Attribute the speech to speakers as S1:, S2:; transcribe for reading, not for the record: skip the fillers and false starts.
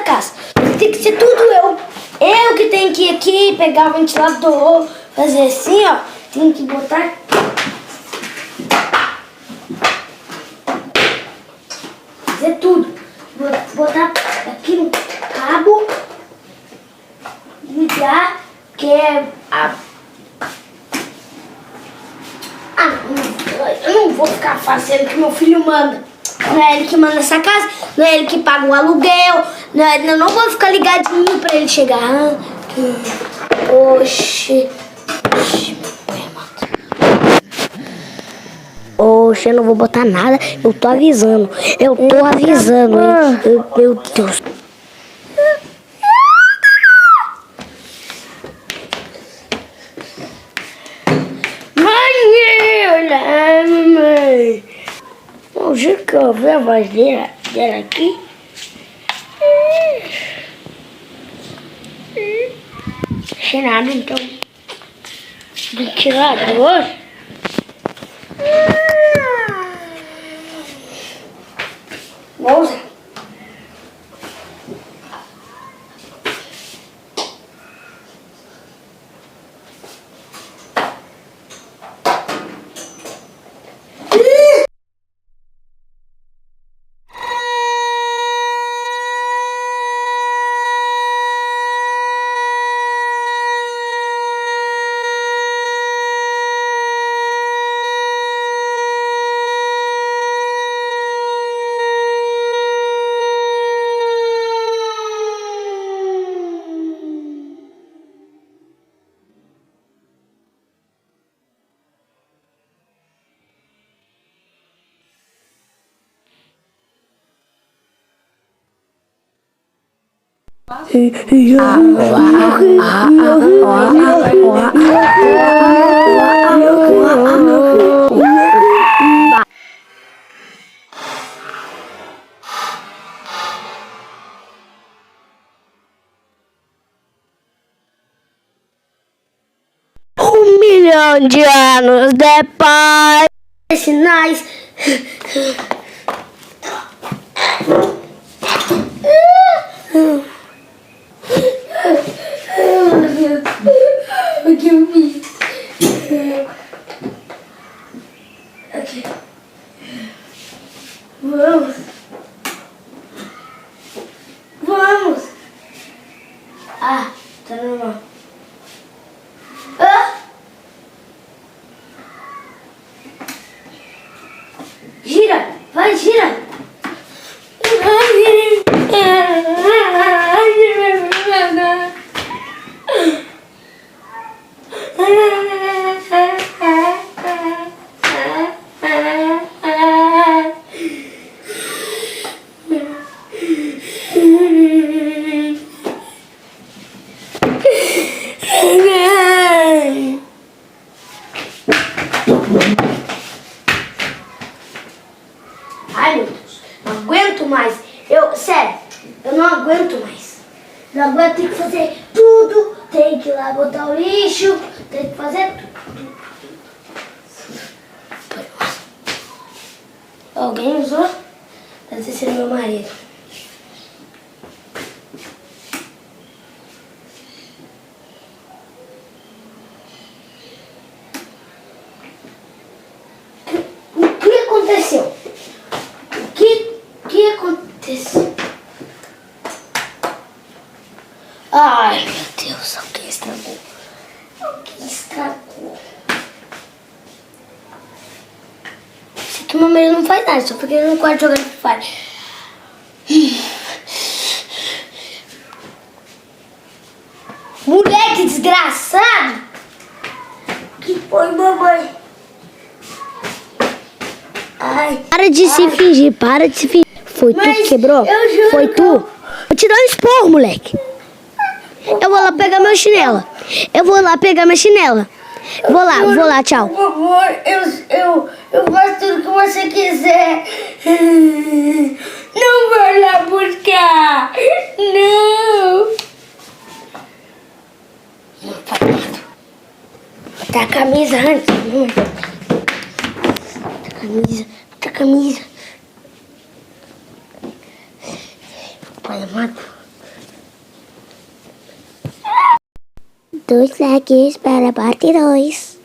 S1: casa. Tem que ser tudo eu. Eu que tenho que ir aqui, pegar o ventilador, fazer assim, ó. Tenho que botar... Fazer tudo. Botar aqui no cabo. Ligar, que é a... eu não vou ficar fazendo o que meu filho manda. Não é ele que manda essa casa, não é ele que paga o aluguel, eu não vou ficar ligadinho pra ele chegar. Oxi. Oxi, eu não vou botar nada, eu tô avisando. Eu tô avisando, hein? Meu Deus. Mamãe. O jeito que eu ouvi a voz dela aqui. Sem nada, então. Ventilador. Vou usar. Um milhão de anos depois. Sinais. O que eu fiz? Aqui. Vamos. Vamos. Ah, tá normal. Ah. Gira, vai, gira. Ai, meu Deus, não aguento mais. Sério, eu não aguento mais. Não aguento, tem que fazer tudo. Tem que ir lá botar o lixo. Tem que fazer tudo. Alguém usou? Deve ter sido meu marido. O que aconteceu? O que aconteceu? Ai, meu Deus, alguém estragou. Alguém estragou. Isso aqui meu marido não faz nada, só porque ele não pode jogar no Free Fire. Moleque desgraçado! Que foi, mamãe? Ai. Para de se fingir, para de se fingir. Foi tu que quebrou? Foi tu? Vou te dar um esporro, moleque. Eu vou lá pegar meu chinelo. Vou lá, tchau. Por favor, eu faço tudo que você quiser. Não vai lá buscar. Não. Não faz nada. Botar a camisa antes. Botar a camisa. Pai amado.
S2: 2 likes para a parte 2.